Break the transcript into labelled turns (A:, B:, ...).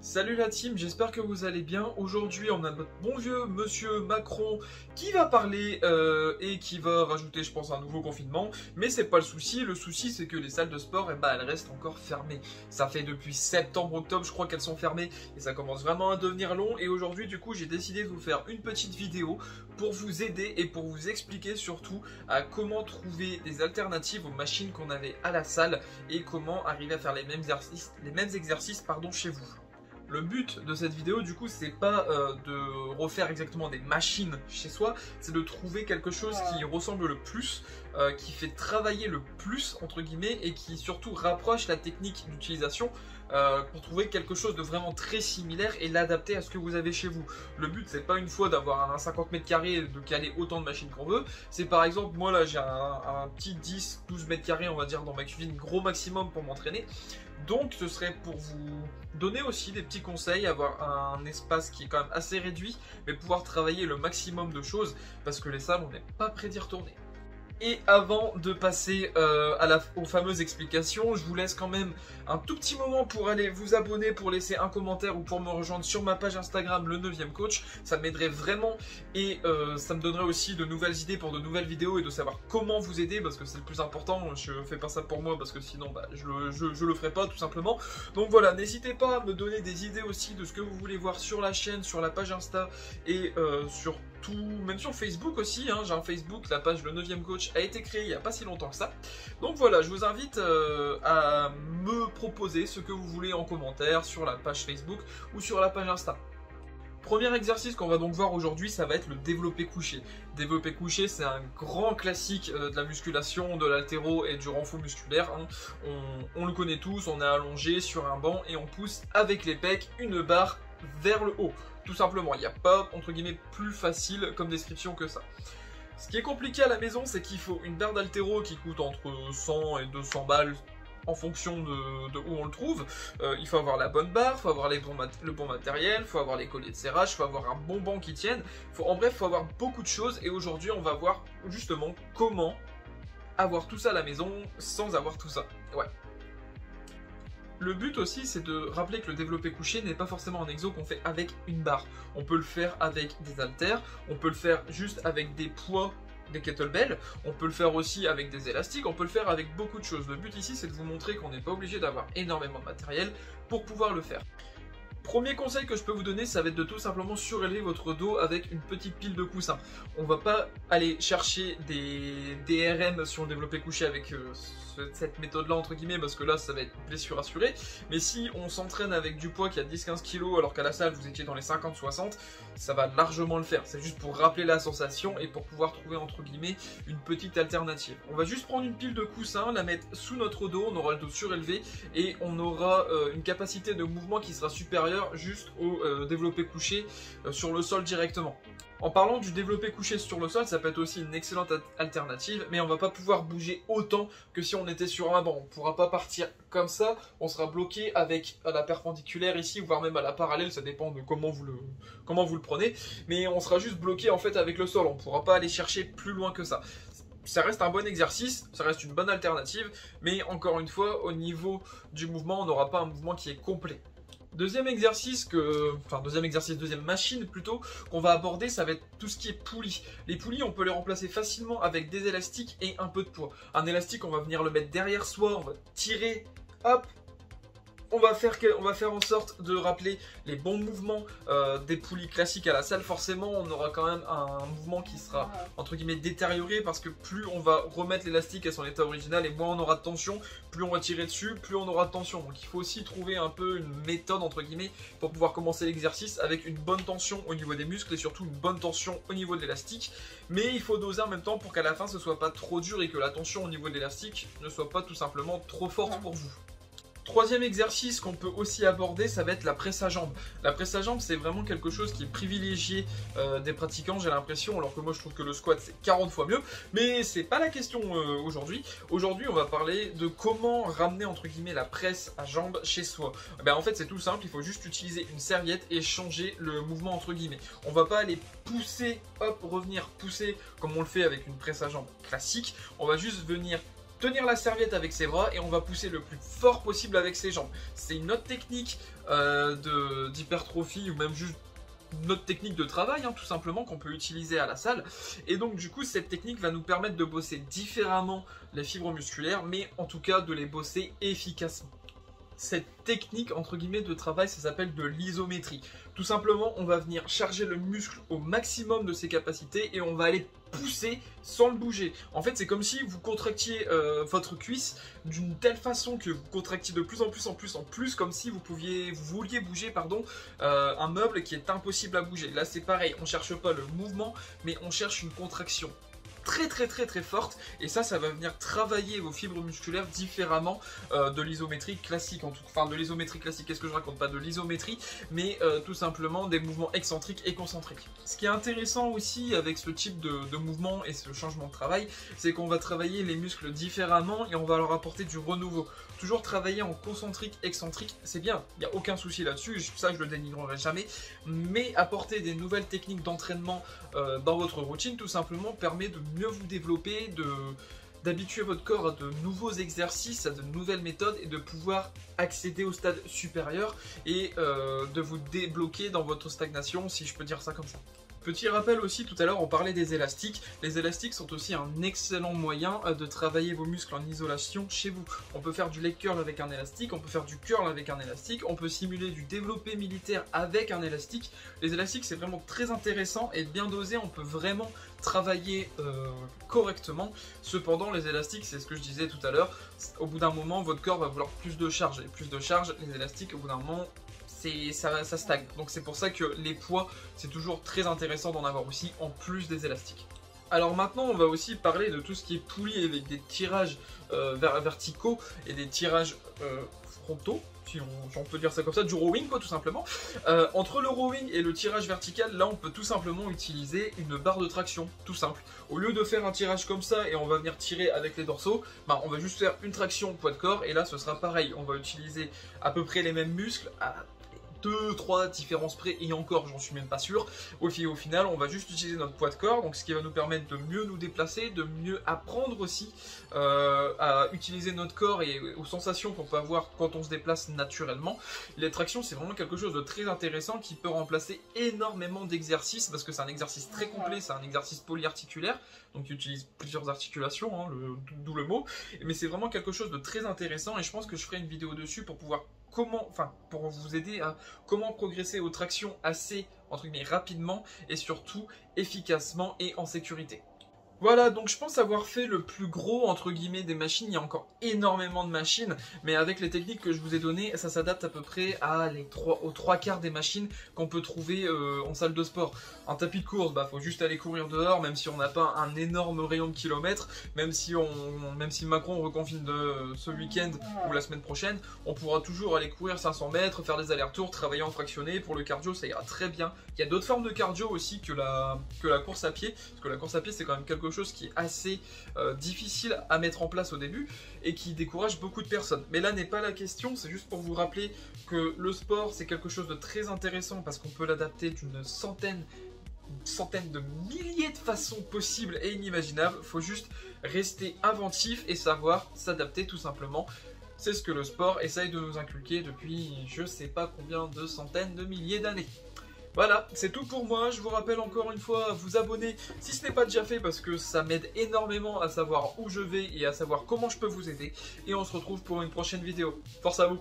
A: Salut la team, j'espère que vous allez bien. Aujourd'hui, on a notre bon vieux monsieur Macron qui va parler et qui va rajouter, je pense, un nouveau confinement. Mais c'est pas le souci. Le souci, c'est que les salles de sport, elles restent encore fermées. Ça fait depuis septembre-octobre, je crois qu'elles sont fermées et ça commence vraiment à devenir long. Et aujourd'hui, du coup, j'ai décidé de vous faire une petite vidéo pour vous aider et pour vous expliquer surtout à comment trouver des alternatives aux machines qu'on avait à la salle et comment arriver à faire les mêmes exercices chez vous. Le but de cette vidéo, du coup, c'est pas de refaire exactement des machines chez soi, c'est de trouver quelque chose qui ressemble le plus, qui fait travailler le plus, entre guillemets, et qui surtout rapproche la technique d'utilisation pour trouver quelque chose de vraiment très similaire et l'adapter à ce que vous avez chez vous. Le but, c'est pas une fois d'avoir un 50 mètres carrés et de caler autant de machines qu'on veut, c'est par exemple, moi là, j'ai un petit 10-12 mètres carrés, on va dire, dans ma cuisine, gros maximum pour m'entraîner. Donc ce serait pour vous donner aussi des petits conseils, avoir un espace qui est quand même assez réduit, mais pouvoir travailler le maximum de choses, parce que les salles, on n'est pas prêt d'y retourner. Et avant de passer aux fameuses explications, je vous laisse quand même un tout petit moment pour aller vous abonner, pour laisser un commentaire ou pour me rejoindre sur ma page Instagram, le 9e coach. Ça m'aiderait vraiment et ça me donnerait aussi de nouvelles idées pour de nouvelles vidéos et de savoir comment vous aider parce que c'est le plus important. Je fais pas ça pour moi parce que sinon je le ferai pas tout simplement. Donc voilà, n'hésitez pas à me donner des idées aussi de ce que vous voulez voir sur la chaîne, sur la page Insta et sur tout, même sur Facebook aussi, hein. J'ai un Facebook, la page le 9e coach a été créée il n'y a pas si longtemps que ça. Donc voilà, je vous invite à me proposer ce que vous voulez en commentaire sur la page Facebook ou sur la page Insta. Premier exercice qu'on va donc voir aujourd'hui, ça va être le développé couché. Développé couché, c'est un grand classique de la musculation, de l'haltéro et du renfort musculaire. Hein. On le connaît tous, on est allongé sur un banc et on pousse avec les pecs une barre vers le haut. Tout simplement, il n'y a pas, entre guillemets, plus facile comme description que ça. Ce qui est compliqué à la maison, c'est qu'il faut une barre d'haltéro qui coûte entre 100 et 200 balles en fonction de où on le trouve. Il faut avoir la bonne barre, il faut avoir le bon matériel, il faut avoir les colliers de serrage, il faut avoir un bon banc qui tienne. En bref, il faut avoir beaucoup de choses et aujourd'hui, on va voir justement comment avoir tout ça à la maison sans avoir tout ça. Ouais. Le but aussi, c'est de rappeler que le développé couché n'est pas forcément un exo qu'on fait avec une barre. On peut le faire avec des haltères, on peut le faire juste avec des poids, des kettlebells, on peut le faire aussi avec des élastiques, on peut le faire avec beaucoup de choses. Le but ici, c'est de vous montrer qu'on n'est pas obligé d'avoir énormément de matériel pour pouvoir le faire. Premier conseil que je peux vous donner, ça va être de tout simplement surélever votre dos avec une petite pile de coussins. On va pas aller chercher des DRM sur le développé couché avec cette méthode-là, entre guillemets, parce que là, ça va être blessure assurée. Mais si on s'entraîne avec du poids qui a 10-15 kg, alors qu'à la salle, vous étiez dans les 50-60, ça va largement le faire. C'est juste pour rappeler la sensation et pour pouvoir trouver, entre guillemets, une petite alternative. On va juste prendre une pile de coussins, la mettre sous notre dos, on aura le dos surélevé et on aura une capacité de mouvement qui sera supérieure juste au développé couché sur le sol directement. En parlant du développé couché sur le sol, ça peut être aussi une excellente alternative, mais on va pas pouvoir bouger autant que si on était sur un banc. On pourra pas partir comme ça, on sera bloqué avec la perpendiculaire ici, voire même à la parallèle, ça dépend de comment vous le prenez, mais on sera juste bloqué en fait avec le sol, on pourra pas aller chercher plus loin que ça. Ça reste un bon exercice, ça reste une bonne alternative, mais encore une fois, au niveau du mouvement, on n'aura pas un mouvement qui est complet. Deuxième machine plutôt, qu'on va aborder, ça va être tout ce qui est poulies. Les poulies, on peut les remplacer facilement avec des élastiques et un peu de poids. Un élastique, on va venir le mettre derrière soi, on va tirer, hop, on va faire en sorte de rappeler les bons mouvements des poulies classiques à la salle. Forcément, on aura quand même un mouvement qui sera entre guillemets détérioré parce que plus on va remettre l'élastique à son état original et moins on aura de tension, plus on va tirer dessus, plus on aura de tension. Donc il faut aussi trouver un peu une méthode entre guillemets pour pouvoir commencer l'exercice avec une bonne tension au niveau des muscles et surtout une bonne tension au niveau de l'élastique. Mais il faut doser en même temps pour qu'à la fin ce soit pas trop dur et que la tension au niveau de l'élastique ne soit pas tout simplement trop forte pour vous. Troisième exercice qu'on peut aussi aborder, ça va être la presse à jambes. La presse à jambes, c'est vraiment quelque chose qui est privilégié des pratiquants, j'ai l'impression, alors que moi je trouve que le squat c'est 40 fois mieux, mais c'est pas la question aujourd'hui. Aujourd'hui, on va parler de comment ramener entre guillemets la presse à jambes chez soi. Ben, en fait, c'est tout simple, il faut juste utiliser une serviette et changer le mouvement entre guillemets. On va pas aller pousser, hop, revenir pousser comme on le fait avec une presse à jambes classique, on va juste venir tenir la serviette avec ses bras et on va pousser le plus fort possible avec ses jambes. C'est une autre technique d'hypertrophie ou même juste une autre technique de travail, tout simplement, qu'on peut utiliser à la salle. Et donc du coup cette technique va nous permettre de bosser différemment les fibres musculaires, mais en tout cas de les bosser efficacement. Cette technique entre guillemets de travail, ça s'appelle de l'isométrie. Tout simplement, on va venir charger le muscle au maximum de ses capacités et on va aller pousser sans le bouger. En fait, c'est comme si vous contractiez votre cuisse d'une telle façon que vous contractiez de plus en plus, comme si vous vouliez bouger un meuble qui est impossible à bouger. Là, c'est pareil, on cherche pas le mouvement, mais on cherche une contraction très forte, et ça va venir travailler vos fibres musculaires différemment de l'isométrie classique, de l'isométrie classique, qu'est-ce que je raconte, pas de l'isométrie, mais tout simplement des mouvements excentriques et concentriques. Ce qui est intéressant aussi avec ce type de mouvement et ce changement de travail, c'est qu'on va travailler les muscles différemment et on va leur apporter du renouveau. Toujours travailler en concentrique, excentrique, c'est bien, il n'y a aucun souci là-dessus, ça je le dénigrerai jamais, mais apporter des nouvelles techniques d'entraînement dans votre routine, tout simplement, permet de mieux vous développer, d'habituer votre corps à de nouveaux exercices, à de nouvelles méthodes et de pouvoir accéder au stade supérieur et de vous débloquer dans votre stagnation, si je peux dire ça comme ça. Petit rappel aussi, tout à l'heure on parlait des élastiques. Les élastiques sont aussi un excellent moyen de travailler vos muscles en isolation chez vous. On peut faire du leg curl avec un élastique, on peut faire du curl avec un élastique, on peut simuler du développé militaire avec un élastique. Les élastiques c'est vraiment très intéressant et bien dosé, on peut vraiment travailler correctement. Cependant les élastiques, c'est ce que je disais tout à l'heure, au bout d'un moment votre corps va vouloir plus de charge, et plus de charge, les élastiques au bout d'un moment ça stagne. Donc c'est pour ça que les poids, c'est toujours très intéressant d'en avoir aussi en plus des élastiques. Alors maintenant on va aussi parler de tout ce qui est poulie avec des tirages verticaux et des tirages frontaux, si on peut dire ça comme ça, du rowing quoi tout simplement. Entre le rowing et le tirage vertical, là on peut tout simplement utiliser une barre de traction, tout simple. Au lieu de faire un tirage comme ça et on va venir tirer avec les dorsaux, on va juste faire une traction poids de corps et là ce sera pareil. On va utiliser à peu près les mêmes muscles, à 2-3 différences près, et encore j'en suis même pas sûr. Au final on va juste utiliser notre poids de corps, donc ce qui va nous permettre de mieux nous déplacer, de mieux apprendre aussi à utiliser notre corps et aux sensations qu'on peut avoir quand on se déplace naturellement. Les tractions c'est vraiment quelque chose de très intéressant qui peut remplacer énormément d'exercices, parce que c'est un exercice très complet, c'est un exercice polyarticulaire, donc il utilise plusieurs articulations, d'où le mot, mais c'est vraiment quelque chose de très intéressant et je pense que je ferai une vidéo dessus pour pouvoir pour vous aider à comment progresser aux tractions assez, entre guillemets, rapidement et surtout efficacement et en sécurité. Voilà, donc je pense avoir fait le plus gros entre guillemets des machines. Il y a encore énormément de machines, mais avec les techniques que je vous ai données, ça s'adapte à peu près aux 3/4 des machines qu'on peut trouver en salle de sport. Un tapis de course, faut juste aller courir dehors, même si on n'a pas un énorme rayon de kilomètres, même si Macron reconfine ce week-end ou la semaine prochaine, on pourra toujours aller courir 500 mètres, faire des allers-retours, travailler en fractionné. Pour le cardio, ça ira très bien. Il y a d'autres formes de cardio aussi que la course à pied, parce que la course à pied c'est quand même quelque chose qui est assez difficile à mettre en place au début et qui décourage beaucoup de personnes. Mais là n'est pas la question, c'est juste pour vous rappeler que le sport c'est quelque chose de très intéressant parce qu'on peut l'adapter d'une centaine de milliers de façons possibles et inimaginables. Il faut juste rester inventif et savoir s'adapter tout simplement. C'est ce que le sport essaye de nous inculquer depuis je sais pas combien de centaines de milliers d'années. Voilà, c'est tout pour moi. Je vous rappelle encore une fois à vous abonner si ce n'est pas déjà fait parce que ça m'aide énormément à savoir où je vais et à savoir comment je peux vous aider. Et on se retrouve pour une prochaine vidéo. Force à vous!